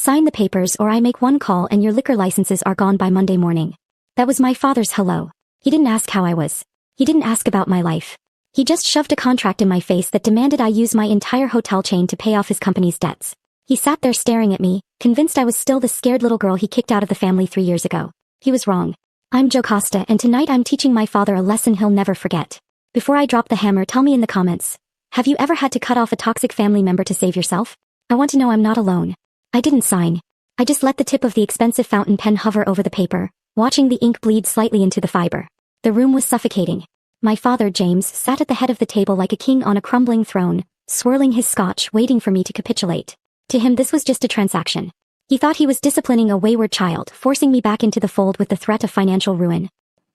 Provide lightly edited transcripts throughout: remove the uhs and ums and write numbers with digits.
Sign the papers or I make one call and your liquor licenses are gone by Monday morning. That was my father's hello. He didn't ask how I was. He didn't ask about my life. He just shoved a contract in my face that demanded I use my entire hotel chain to pay off his company's debts. He sat there staring at me, convinced I was still the scared little girl he kicked out of the family 3 years ago. He was wrong. I'm Jocasta, and tonight I'm teaching my father a lesson he'll never forget. Before I drop the hammer, tell me in the comments. Have you ever had to cut off a toxic family member to save yourself? I want to know I'm not alone. I didn't sign. I just let the tip of the expensive fountain pen hover over the paper, watching the ink bleed slightly into the fiber. The room was suffocating. My father, James, sat at the head of the table like a king on a crumbling throne, swirling his scotch, waiting for me to capitulate. To him, this was just a transaction. He thought he was disciplining a wayward child, forcing me back into the fold with the threat of financial ruin.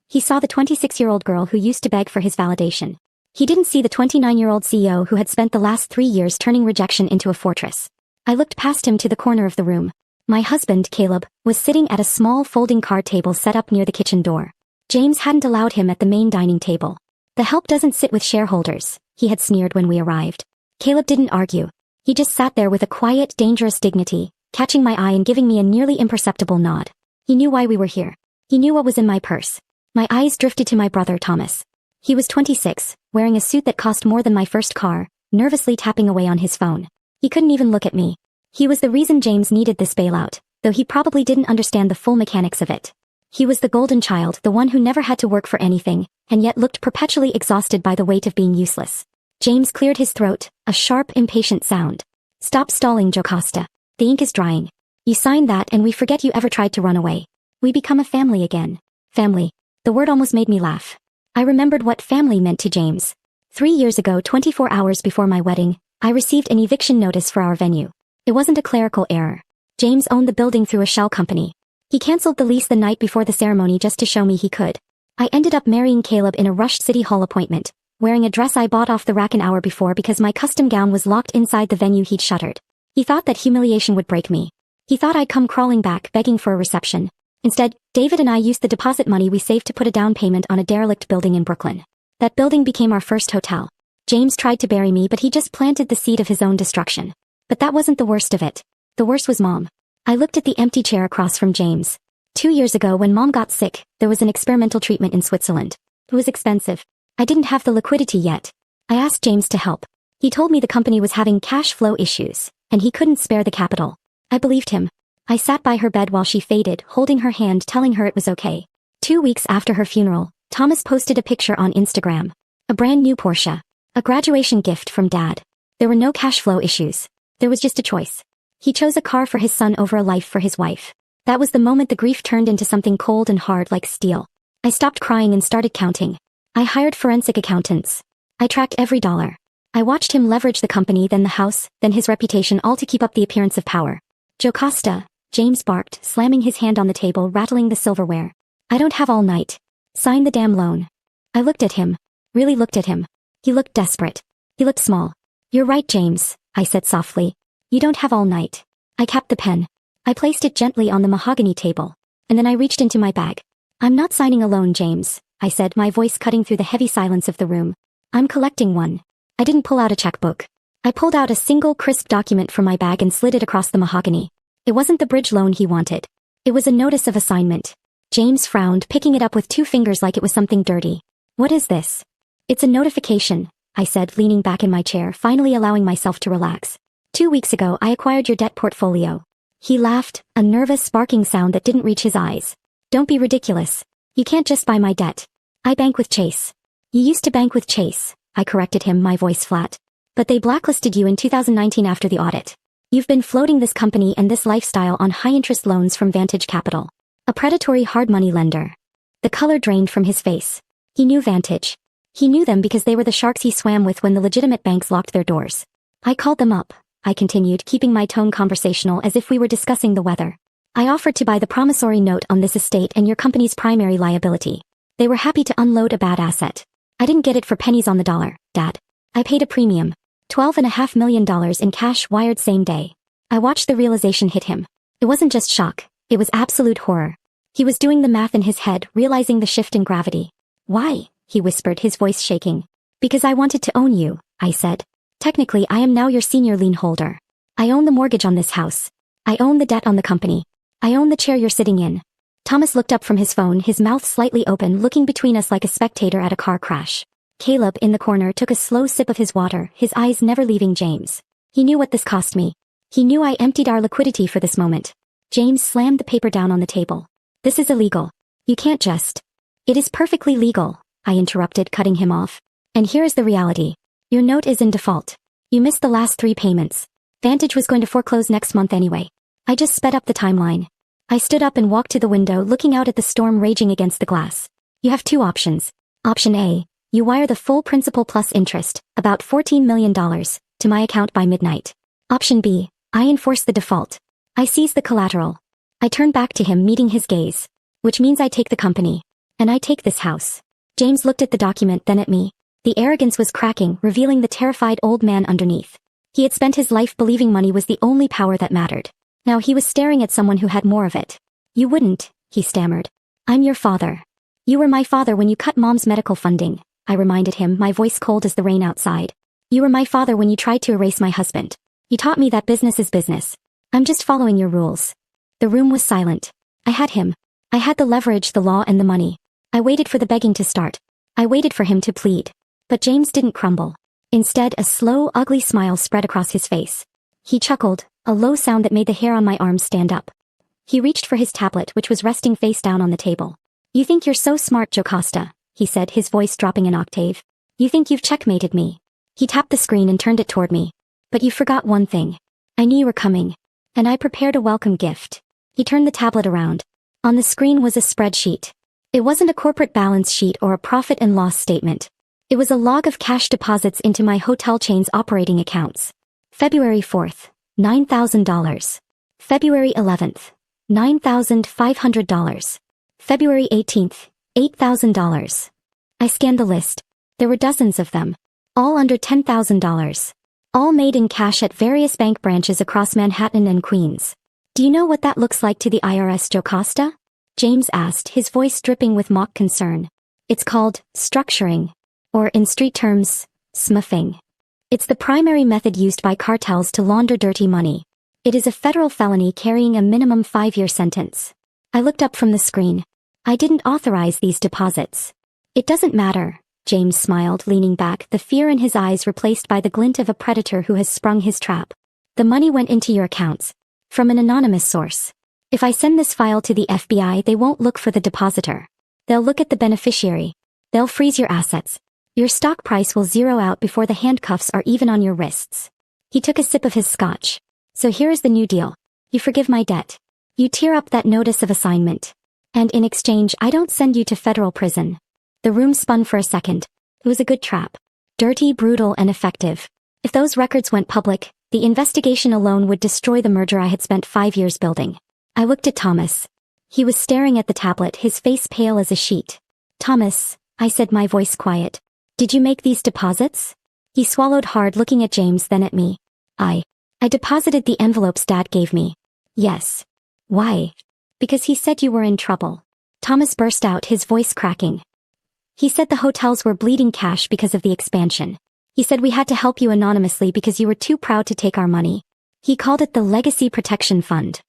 He saw the 26-year-old girl who used to beg for his validation. He didn't see the 29-year-old CEO who had spent the last 3 years turning rejection into a fortress. I looked past him to the corner of the room. My husband, Caleb, was sitting at a small folding card table set up near the kitchen door. James hadn't allowed him at the main dining table. The help doesn't sit with shareholders, he had sneered when we arrived. Caleb didn't argue. He just sat there with a quiet, dangerous dignity, catching my eye and giving me a nearly imperceptible nod. He knew why we were here. He knew what was in my purse. My eyes drifted to my brother, Thomas. He was 26, wearing a suit that cost more than my first car, nervously tapping away on his phone. He couldn't even look at me. He was the reason James needed this bailout, though he probably didn't understand the full mechanics of it. He was the golden child, the one who never had to work for anything, and yet looked perpetually exhausted by the weight of being useless. James cleared his throat, a sharp, impatient sound. Stop stalling, Jocasta. The ink is drying. You sign that and we forget you ever tried to run away. We become a family again. Family. The word almost made me laugh. I remembered what family meant to James. 3 years ago, 24 hours before my wedding, I received an eviction notice for our venue. It wasn't a clerical error. James owned the building through a shell company. He canceled the lease the night before the ceremony just to show me he could. I ended up marrying Caleb in a rushed City Hall appointment, wearing a dress I bought off the rack an hour before because my custom gown was locked inside the venue he'd shuttered. He thought that humiliation would break me. He thought I'd come crawling back, begging for a reception. Instead, David and I used the deposit money we saved to put a down payment on a derelict building in Brooklyn. That building became our first hotel. James tried to bury me, but he just planted the seed of his own destruction. But that wasn't the worst of it. The worst was Mom. I looked at the empty chair across from James. 2 years ago when Mom got sick, there was an experimental treatment in Switzerland. It was expensive. I didn't have the liquidity yet. I asked James to help. He told me the company was having cash flow issues, and he couldn't spare the capital. I believed him. I sat by her bed while she faded, holding her hand, telling her it was okay. 2 weeks after her funeral, Thomas posted a picture on Instagram. A brand new Porsche. A graduation gift from Dad. There were no cash flow issues. There was just a choice. He chose a car for his son over a life for his wife. That was the moment the grief turned into something cold and hard like steel. I stopped crying and started counting. I hired forensic accountants. I tracked every dollar. I watched him leverage the company, then the house, then his reputation, all to keep up the appearance of power. Jocasta, James barked, slamming his hand on the table, rattling the silverware. I don't have all night. Sign the damn loan. I looked at him. Really looked at him. He looked desperate. He looked small. You're right, James, I said softly. You don't have all night. I capped the pen. I placed it gently on the mahogany table. And then I reached into my bag. I'm not signing a loan, James, I said, my voice cutting through the heavy silence of the room. I'm collecting one. I didn't pull out a checkbook. I pulled out a single crisp document from my bag and slid it across the mahogany. It wasn't the bridge loan he wanted. It was a notice of assignment. James frowned, picking it up with 2 fingers like it was something dirty. What is this? It's a notification, I said, leaning back in my chair, finally allowing myself to relax. 2 weeks ago, I acquired your debt portfolio. He laughed, a nervous, sparking sound that didn't reach his eyes. Don't be ridiculous. You can't just buy my debt. I bank with Chase. You used to bank with Chase, I corrected him, my voice flat. But they blacklisted you in 2019 after the audit. You've been floating this company and this lifestyle on high-interest loans from Vantage Capital, a predatory hard money lender. The color drained from his face. He knew Vantage. He knew them because they were the sharks he swam with when the legitimate banks locked their doors. I called them up, I continued, keeping my tone conversational as if we were discussing the weather. I offered to buy the promissory note on this estate and your company's primary liability. They were happy to unload a bad asset. I didn't get it for pennies on the dollar, Dad. I paid a premium. $12.5 million in cash wired same day. I watched the realization hit him. It wasn't just shock, it was absolute horror. He was doing the math in his head, realizing the shift in gravity. Why? He whispered, his voice shaking. Because I wanted to own you, I said. Technically, I am now your senior lien holder. I own the mortgage on this house. I own the debt on the company. I own the chair you're sitting in. Thomas looked up from his phone, his mouth slightly open, looking between us like a spectator at a car crash. Caleb, in the corner, took a slow sip of his water, his eyes never leaving James. He knew what this cost me. He knew I emptied our liquidity for this moment. James slammed the paper down on the table. This is illegal. You can't just. It is perfectly legal, I interrupted, cutting him off. And here is the reality. Your note is in default. You missed the last 3 payments. Vantage was going to foreclose next month anyway. I just sped up the timeline. I stood up and walked to the window, looking out at the storm raging against the glass. You have 2 options. Option A, you wire the full principal plus interest, about $14 million, to my account by midnight. Option B, I enforce the default. I seize the collateral. I turn back to him, meeting his gaze. Which means I take the company. And I take this house. James looked at the document, then at me. The arrogance was cracking, revealing the terrified old man underneath. He had spent his life believing money was the only power that mattered. Now he was staring at someone who had more of it. You wouldn't, he stammered. I'm your father. You were my father when you cut Mom's medical funding, I reminded him, my voice cold as the rain outside. You were my father when you tried to erase my husband. You taught me that business is business. I'm just following your rules. The room was silent. I had him. I had the leverage, the law, and the money. I waited for the begging to start. I waited for him to plead. But James didn't crumble. Instead, a slow, ugly smile spread across his face. He chuckled, a low sound that made the hair on my arms stand up. He reached for his tablet, which was resting face down on the table. You think you're so smart, Jocasta, he said, his voice dropping an octave. You think you've checkmated me. He tapped the screen and turned it toward me. But you forgot one thing. I knew you were coming. And I prepared a welcome gift. He turned the tablet around. On the screen was a spreadsheet. It wasn't a corporate balance sheet or a profit and loss statement. It was a log of cash deposits into my hotel chain's operating accounts. February 4th, $9,000. February 11th, $9,500. February 18th, $8,000. I scanned the list. There were dozens of them. All under $10,000. All made in cash at various bank branches across Manhattan and Queens. Do you know what that looks like to the IRS, Jocasta? James asked, his voice dripping with mock concern. It's called structuring. Or in street terms, smuffing. It's the primary method used by cartels to launder dirty money. It is a federal felony carrying a minimum 5-year sentence. I looked up from the screen. I didn't authorize these deposits. It doesn't matter, James smiled, leaning back, the fear in his eyes replaced by the glint of a predator who has sprung his trap. The money went into your accounts. From an anonymous source. If I send this file to the FBI, they won't look for the depositor. They'll look at the beneficiary. They'll freeze your assets. Your stock price will zero out before the handcuffs are even on your wrists. He took a sip of his scotch. So here is the new deal. You forgive my debt. You tear up that notice of assignment. And in exchange, I don't send you to federal prison. The room spun for a second. It was a good trap. Dirty, brutal, and effective. If those records went public, the investigation alone would destroy the merger I had spent 5 years building. I looked at Thomas. He was staring at the tablet, his face pale as a sheet. Thomas, I said, my voice quiet. Did you make these deposits? He swallowed hard, looking at James, then at me. I deposited the envelopes Dad gave me. Yes. Why? Because he said you were in trouble. Thomas burst out, his voice cracking. He said the hotels were bleeding cash because of the expansion. He said we had to help you anonymously because you were too proud to take our money. He called it the Legacy Protection Fund.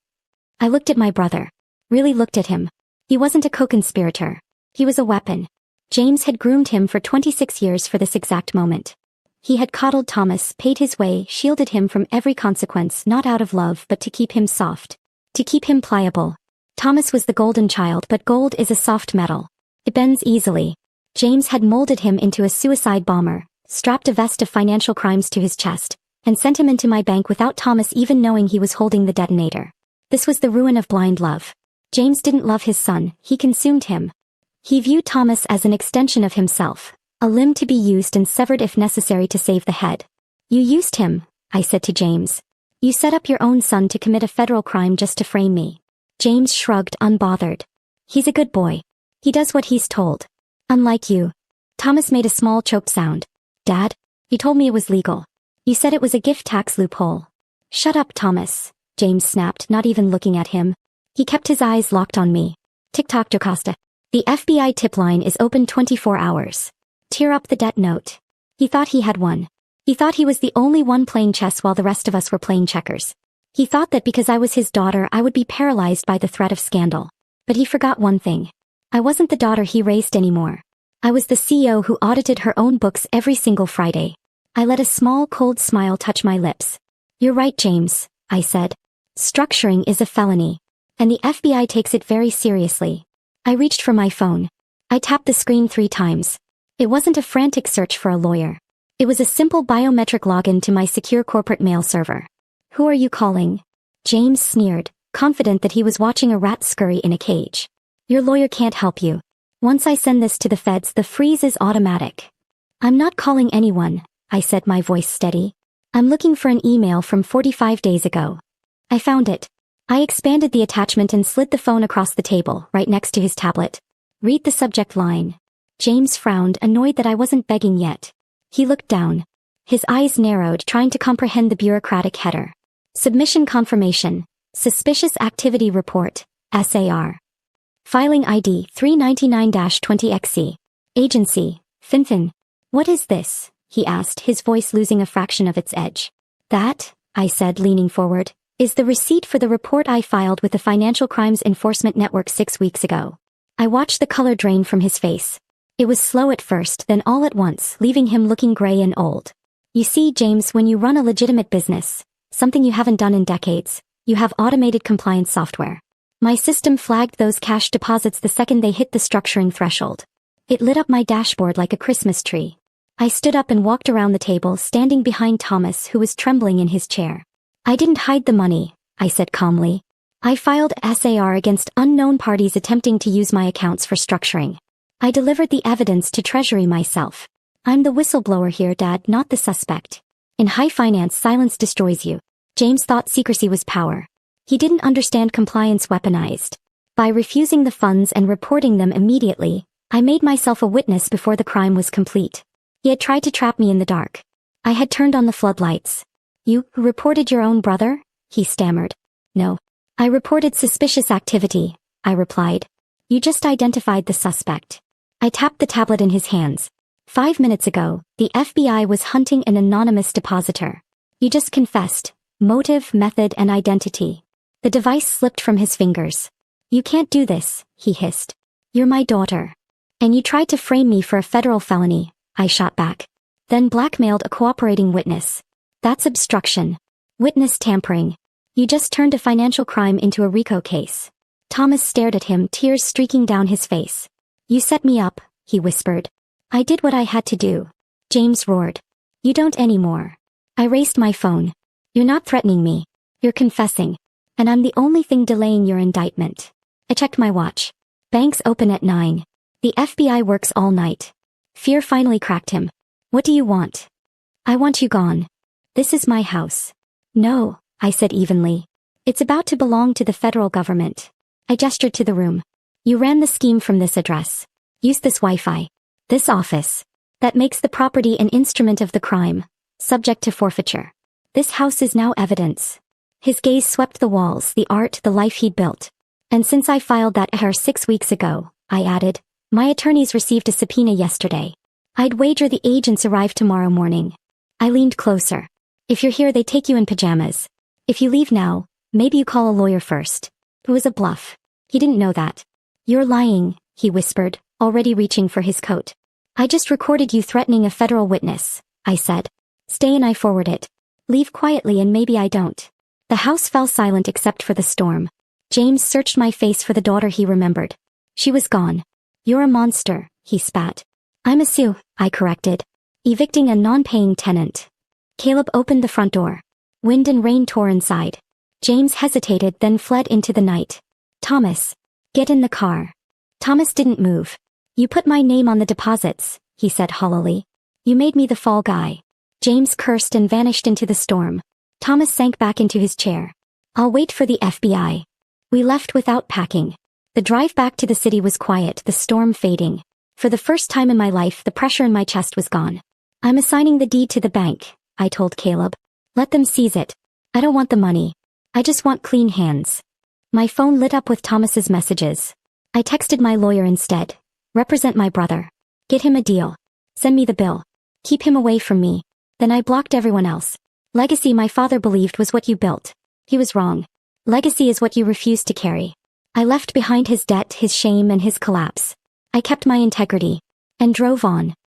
I looked at my brother. Really looked at him. He wasn't a co-conspirator. He was a weapon. James had groomed him for 26 years for this exact moment. He had coddled Thomas, paid his way, shielded him from every consequence, not out of love but to keep him soft. To keep him pliable. Thomas was the golden child, but gold is a soft metal. It bends easily. James had molded him into a suicide bomber, strapped a vest of financial crimes to his chest, and sent him into my bank without Thomas even knowing he was holding the detonator. This was the ruin of blind love. James didn't love his son, he consumed him. He viewed Thomas as an extension of himself, a limb to be used and severed if necessary to save the head. You used him, I said to James. You set up your own son to commit a federal crime just to frame me. James shrugged, unbothered. He's a good boy. He does what he's told. Unlike you. Thomas made a small choked sound. Dad? You told me it was legal. You said it was a gift tax loophole. Shut up, Thomas, James snapped, not even looking at him. He kept his eyes locked on me. Tick-tock, Jocasta. The FBI tip line is open 24 hours. Tear up the debt note. He thought he had won. He thought he was the only one playing chess while the rest of us were playing checkers. He thought that because I was his daughter I would be paralyzed by the threat of scandal. But he forgot one thing. I wasn't the daughter he raised anymore. I was the CEO who audited her own books every single Friday. I let a small cold smile touch my lips. You're right, James, I said. Structuring is a felony. And the FBI takes it very seriously. I reached for my phone. I tapped the screen 3 times. It wasn't a frantic search for a lawyer. It was a simple biometric login to my secure corporate mail server. Who are you calling? James sneered, confident that he was watching a rat scurry in a cage. Your lawyer can't help you. Once I send this to the feds, the freeze is automatic. I'm not calling anyone, I said, my voice steady. I'm looking for an email from 45 days ago. I found it. I expanded the attachment and slid the phone across the table, right next to his tablet. Read the subject line. James frowned, annoyed that I wasn't begging yet. He looked down. His eyes narrowed, trying to comprehend the bureaucratic header. Submission confirmation. Suspicious activity report, SAR. Filing ID 399-20XC. Agency, FinFin. What is this? He asked, his voice losing a fraction of its edge. That, I said, leaning forward, is the receipt for the report I filed with the Financial Crimes Enforcement Network 6 weeks ago. I watched the color drain from his face. It was slow at first, then all at once, leaving him looking gray and old. You see, James, when you run a legitimate business, something you haven't done in decades, you have automated compliance software. My system flagged those cash deposits the second they hit the structuring threshold. It lit up my dashboard like a Christmas tree. I stood up and walked around the table, standing behind Thomas, who was trembling in his chair. I didn't hide the money, I said calmly. I filed SAR against unknown parties attempting to use my accounts for structuring. I delivered the evidence to Treasury myself. I'm the whistleblower here, Dad, not the suspect. In high finance, silence destroys you. James thought secrecy was power. He didn't understand compliance weaponized. By refusing the funds and reporting them immediately, I made myself a witness before the crime was complete. He had tried to trap me in the dark. I had turned on the floodlights. You reported your own brother? He stammered. No. I reported suspicious activity, I replied. You just identified the suspect. I tapped the tablet in his hands. 5 minutes ago, the FBI was hunting an anonymous depositor. You just confessed. Motive, method, and identity. The device slipped from his fingers. You can't do this, he hissed. You're my daughter. And you tried to frame me for a federal felony, I shot back. Then blackmailed a cooperating witness. That's obstruction. Witness tampering. You just turned a financial crime into a RICO case. Thomas stared at him, tears streaking down his face. You set me up, he whispered. I did what I had to do. James roared. You don't anymore. I raised my phone. You're not threatening me. You're confessing. And I'm the only thing delaying your indictment. I checked my watch. Banks open at 9. The FBI works all night. Fear finally cracked him. What do you want? I want you gone. This is my house. No, I said evenly. It's about to belong to the federal government. I gestured to the room. You ran the scheme from this address. Use this Wi-Fi. This office. That makes the property an instrument of the crime, subject to forfeiture. This house is now evidence. His gaze swept the walls, the art, the life he'd built. And since I filed that SAR 6 weeks ago, I added, my attorneys received a subpoena yesterday. I'd wager the agents arrive tomorrow morning. I leaned closer. If you're here, they take you in pajamas. If you leave now, maybe you call a lawyer first. It was a bluff. He didn't know that. You're lying, he whispered, already reaching for his coat. I just recorded you threatening a federal witness, I said. Stay and I forward it. Leave quietly and maybe I don't. The house fell silent except for the storm. James searched my face for the daughter he remembered. She was gone. You're a monster, he spat. I'm a Sioux, I corrected. Evicting a non-paying tenant. Caleb opened the front door. Wind and rain tore inside. James hesitated, then fled into the night. Thomas. Get in the car. Thomas didn't move. You put my name on the deposits, he said hollowly. You made me the fall guy. James cursed and vanished into the storm. Thomas sank back into his chair. I'll wait for the FBI. We left without packing. The drive back to the city was quiet, the storm fading. For the first time in my life, the pressure in my chest was gone. I'm assigning the deed to the bank, I told Caleb. Let them seize it. I don't want the money. I just want clean hands. My phone lit up with Thomas's messages. I texted my lawyer instead. Represent my brother. Get him a deal. Send me the bill. Keep him away from me. Then I blocked everyone else. Legacy my father believed was what you built. He was wrong. Legacy is what you refuse to carry. I left behind his debt, his shame, and his collapse. I kept my integrity. And drove on.